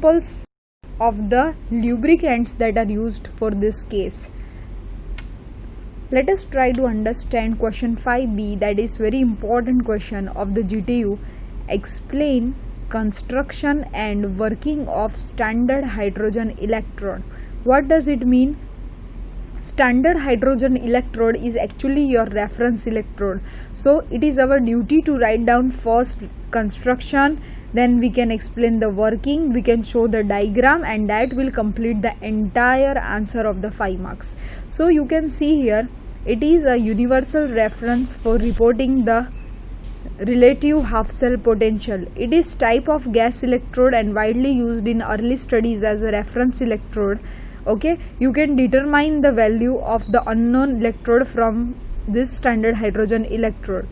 examples of the lubricants that are used for this case. Let us try to understand question 5b, that is very important question of the GTU. Explain construction and working of standard hydrogen electrode. What does it mean? Standard hydrogen electrode is actually your reference electrode. So it is our duty to write down first construction, then we can explain the working, we can show the diagram, and that will complete the entire answer of the 5 marks. So you can see here, it is a universal reference for reporting the relative half cell potential. It is type of gas electrode and widely used in early studies as a reference electrode. Okay, you can determine the value of the unknown electrode from this standard hydrogen electrode.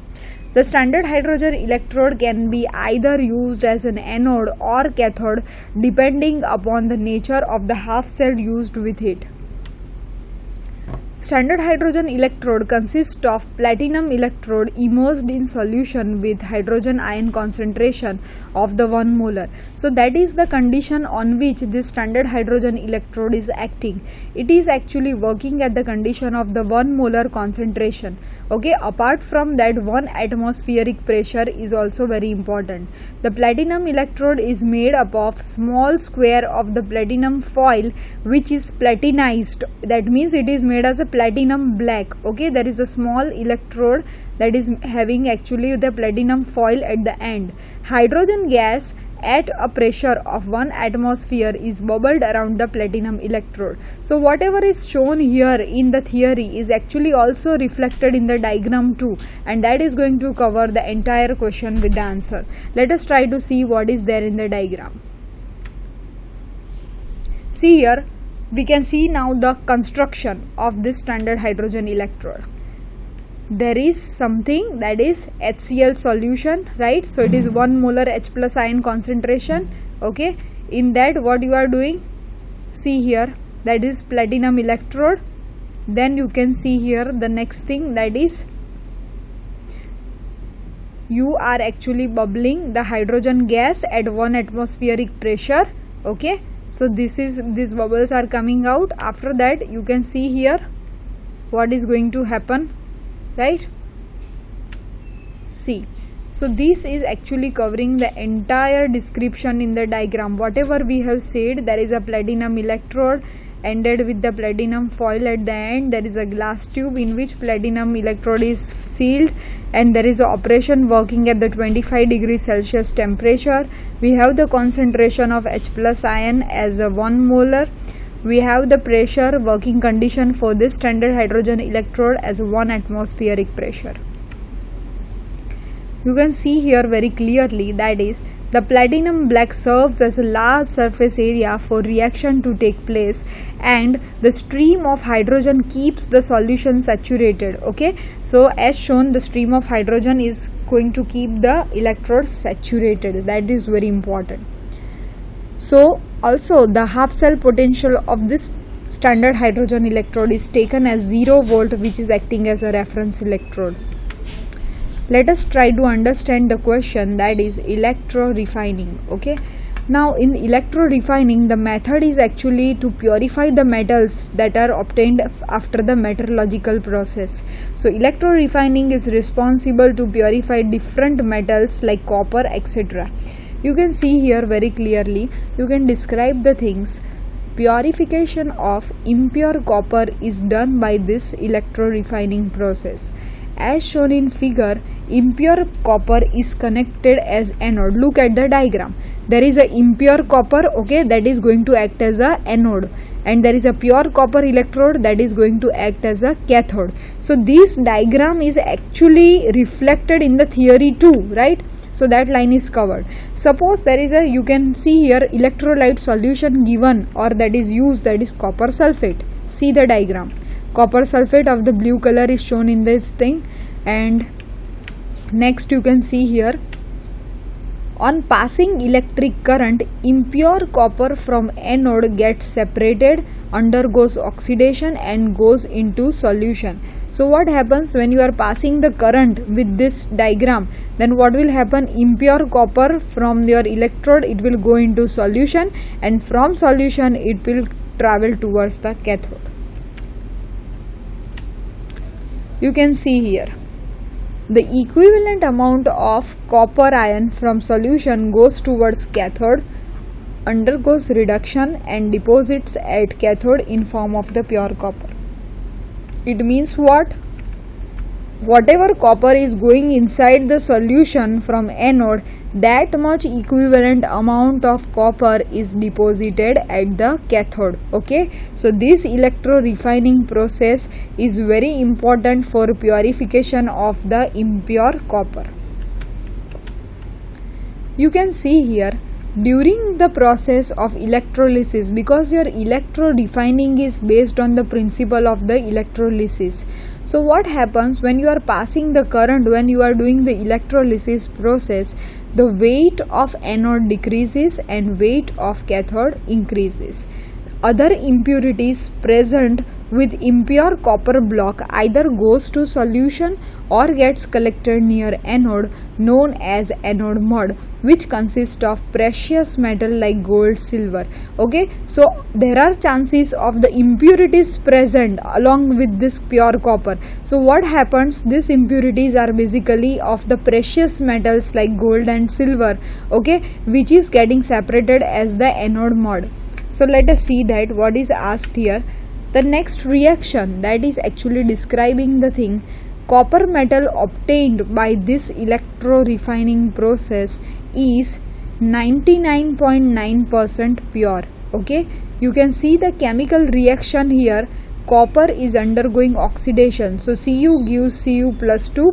The standard hydrogen electrode can be either used as an anode or cathode depending upon the nature of the half cell used with it. Standard hydrogen electrode consists of platinum electrode immersed in solution with hydrogen ion concentration of the 1 molar. So that is the condition on which this standard hydrogen electrode is acting. It is actually working at the condition of the 1 molar concentration. Okay, apart from that, 1 atmospheric pressure is also very important. The platinum electrode is made up of small square of the platinum foil which is platinized. That means it is made as a platinum black. Okay, there is a small electrode that is having actually the platinum foil at the end. Hydrogen gas at a pressure of 1 atmosphere is bubbled around the platinum electrode. So whatever is shown here in the theory is actually also reflected in the diagram too, and that is going to cover the entire question with the answer. Let us try to see what is there in the diagram. See here, we can see now the construction of this standard hydrogen electrode. There is something that is HCl solution, right? So it is 1 molar H plus ion concentration. Okay, in that what you are doing, see here, that is platinum electrode. Then you can see here the next thing, that is you are actually bubbling the hydrogen gas at 1 atmospheric pressure. Okay, so these bubbles are coming out. After that you can see here what is going to happen, right? See, so this is actually covering the entire description in the diagram. Whatever we have said, there is a platinum electrode ended with the platinum foil at the end. There is a glass tube in which platinum electrode is sealed, and there is an operation working at the 25 degrees Celsius temperature. We have the concentration of H plus ion as a 1 molar. We have the pressure working condition for this standard hydrogen electrode as 1 atmospheric pressure. You can see here very clearly, that is the platinum black serves as a large surface area for reaction to take place, and the stream of hydrogen keeps the solution saturated. Okay, so as shown, the stream of hydrogen is going to keep the electrode saturated. That is very important. So also the half cell potential of this standard hydrogen electrode is taken as 0 volt, which is acting as a reference electrode. Let us try to understand the question, that is electro refining. Okay, now in electro refining, the method is actually to purify the metals that are obtained after the metallurgical process. So electro refining is responsible to purify different metals like copper, etc. You can see here very clearly, you can describe the things. Purification of impure copper is done by this electro refining process. As shown in figure, impure copper is connected as anode. Look at the diagram. There is a impure copper, okay, that is going to act as a anode, and there is a pure copper electrode that is going to act as a cathode. So this diagram is actually reflected in the theory too, right? So that line is covered. Suppose there is a, you can see here, electrolyte solution given or that is used, that is copper sulfate. See the diagram. Copper sulfate of the blue color is shown in this thing, and next you can see here On passing electric current, impure copper from anode gets separated, undergoes oxidation and goes into solution. So what happens when you are passing the current with this diagram? Then what will happen? Impure copper from your electrode, it will go into solution, and from solution it will travel towards the cathode. You can see here. The equivalent amount of copper ion from solution goes towards cathode, undergoes reduction and deposits at cathode in form of the pure copper. It means what? Whatever copper is going inside the solution from anode, that much equivalent amount of copper is deposited at the cathode. Okay, so this electro refining process is very important for purification of the impure copper. You can see here, during the process of electrolysis, because your electro refining is based on the principle of the electrolysis. So what happens when you are passing the current, when you are doing the electrolysis process, the weight of anode decreases and weight of cathode increases. Other impurities present with impure copper block either goes to solution or gets collected near anode, known as anode mud, which consists of precious metal like gold, silver. Okay, so there are chances of the impurities present along with this pure copper. So what happens? These impurities are basically of the precious metals like gold and silver, okay, which is getting separated as the anode mud. So let us see that what is asked here. The next reaction that is actually describing the thing, copper metal obtained by this electro refining process is 99.9% pure. Okay, you can see the chemical reaction here. Copper is undergoing oxidation, so Cu gives Cu plus 2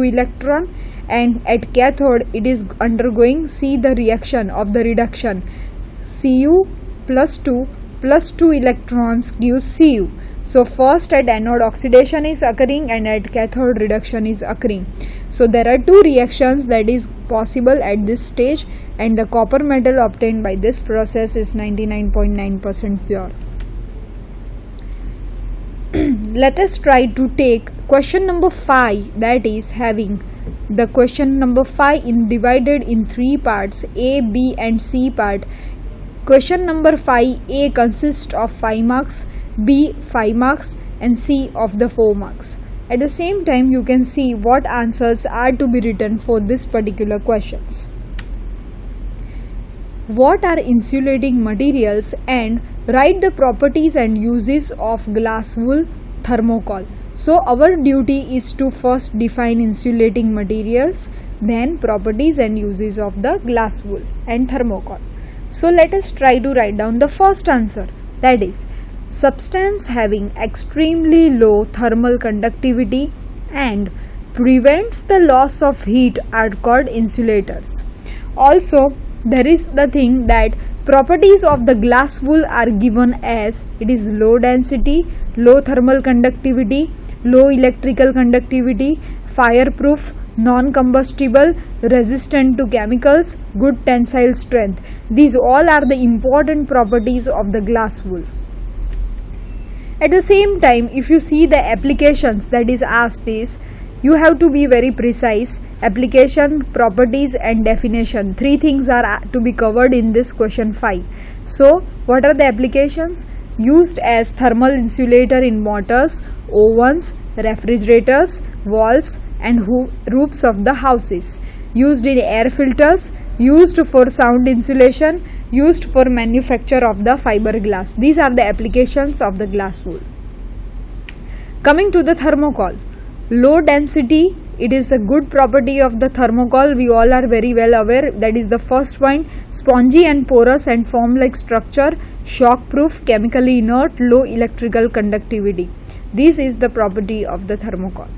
electron, and at cathode it is undergoing, see the reaction of the reduction, Cu plus 2 electrons gives Cu. So first at anode oxidation is occurring and at cathode reduction is occurring. So there are two reactions that is possible at this stage, and the copper metal obtained by this process is 99.9% pure. Let us try to take question number 5, that is having the question number 5 divided in 3 parts, A, B and C part. Question number 5, A consists of 5 marks, B 5 marks and C of the 4 marks. At the same time, you can see what answers are to be written for this particular questions. What are insulating materials, and write the properties and uses of glass wool, thermocol. So our duty is to first define insulating materials, then properties and uses of the glass wool and thermocol. So let us try to write down the first answer, that is, substance having extremely low thermal conductivity and prevents the loss of heat are called insulators. Also, there is the thing that properties of the glass wool are given as it is low density, low thermal conductivity, low electrical conductivity, fireproof, non-combustible, resistant to chemicals, good tensile strength. These all are the important properties of the glass wool. At the same time, if you see the applications that is asked is, you have to be very precise. Application, properties and definition. 3 things are to be covered in this question 5. So, what are the applications? Used as thermal insulator in motors, ovens, refrigerators, walls and roofs of the houses. Used in air filters, used for sound insulation, used for manufacture of the fiberglass. These are the applications of the glass wool. Coming to the thermocol. Low density, it is a good property of the thermocol. We all are very well aware. That is the first point. Spongy and porous and foam like structure, shock proof, chemically inert, low electrical conductivity. This is the property of the thermocol.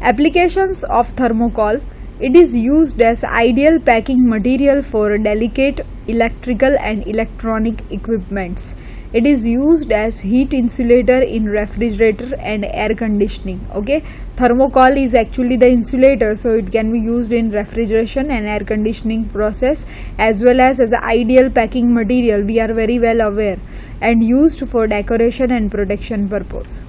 Applications of thermocol. It is used as ideal packing material for delicate electrical and electronic equipments. It is used as heat insulator in refrigerator and air conditioning. Okay, thermocol is actually the insulator, so it can be used in refrigeration and air conditioning process, as well as an ideal packing material, we are very well aware, and used for decoration and protection purpose.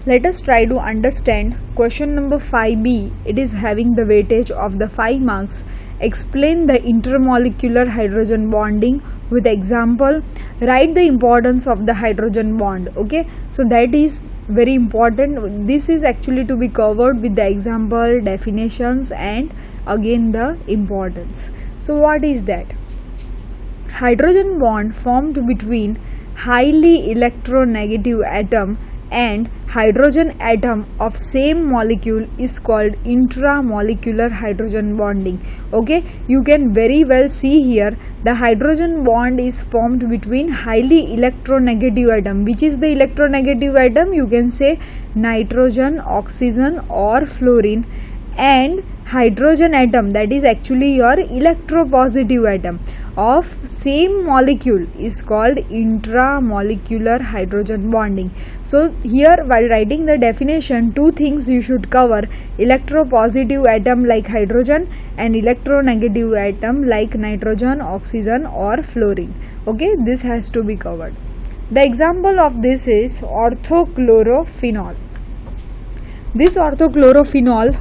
Let us try to understand question number 5b. It is having the weightage of the 5 marks. Explain the intermolecular hydrogen bonding with example. Write the importance of the hydrogen bond. Okay, so that is very important. This is actually to be covered with the example, definitions, and again the importance. So what is that? Hydrogen bond formed between highly electronegative atom and hydrogen atom of same molecule is called intramolecular hydrogen bonding. Okay, you can very well see here the hydrogen bond is formed between highly electronegative atom. Which is the electronegative atom? You can say nitrogen, oxygen, or fluorine, and hydrogen atom, that is actually your electropositive atom of same molecule, is called intramolecular hydrogen bonding. So here, while writing the definition, two things you should cover: electropositive atom like hydrogen and electronegative atom like nitrogen, oxygen, or fluorine. Okay, this has to be covered. The example of this is orthochlorophenol. This orthochlorophenol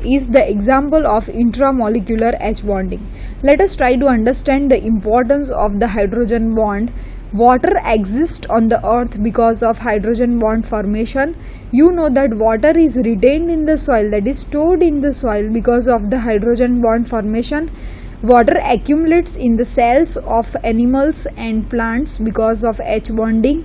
is the example of intramolecular H bonding. Let us try to understand the importance of the hydrogen bond. Water exists on the earth because of hydrogen bond formation. You know that water is retained in the soil, that is stored in the soil, because of the hydrogen bond formation. Water accumulates in the cells of animals and plants because of H bonding.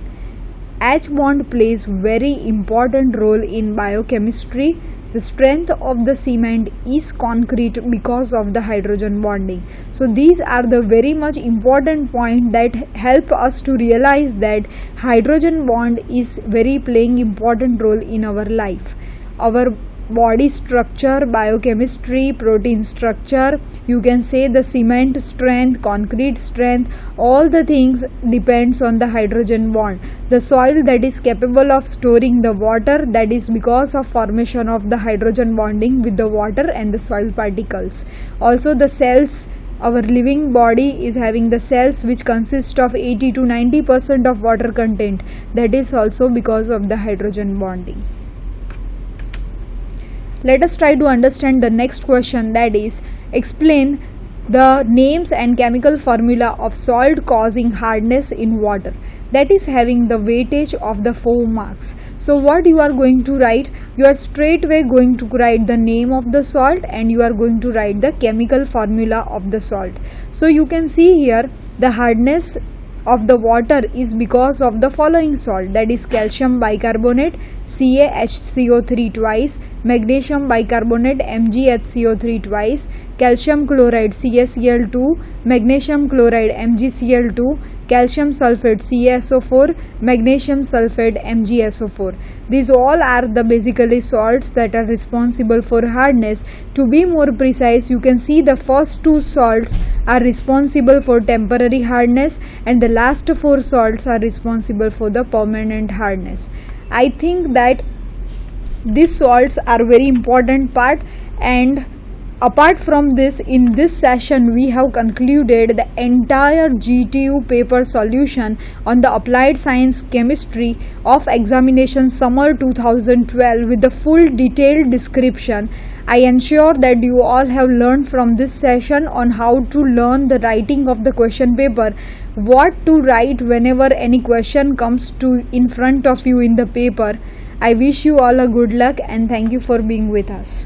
H bond plays very important role in biochemistry. The strength of the cement is concrete because of the hydrogen bonding. So these are the very much important point that help us to realize that hydrogen bond is very playing important role in our life. Our body structure, biochemistry, protein structure, you can say the cement strength, concrete strength, all the things depends on the hydrogen bond. The soil that is capable of storing the water, that is because of formation of the hydrogen bonding with the water and the soil particles. Also the cells, our living body is having the cells which consist of 80 to 90% of water content, that is also because of the hydrogen bonding. Let us try to understand the next question, that is, explain the names and chemical formula of salt causing hardness in water. That is having the weightage of the 4 marks. So what you are going to write? You are straightway going to write the name of the salt and you are going to write the chemical formula of the salt. So you can see here the hardness of the water is because of the following salt, that is calcium bicarbonate CaHCO3 twice, magnesium bicarbonate MgHCO3 twice, calcium chloride CaCl2, magnesium chloride MgCl2, calcium sulfate CaSO4, magnesium sulfate MgSO4. These all are the basically salts that are responsible for hardness. To be more precise, you can see the first 2 salts are responsible for temporary hardness and the last 4 salts are responsible for the permanent hardness. I think that these salts are very important part, and apart from this, in this session we have concluded the entire GTU paper solution on the applied science chemistry of examination summer 2012 with the full detailed description. I ensure that you all have learned from this session on how to learn the writing of the question paper, what to write whenever any question comes to in front of you in the paper. I wish you all a good luck and thank you for being with us.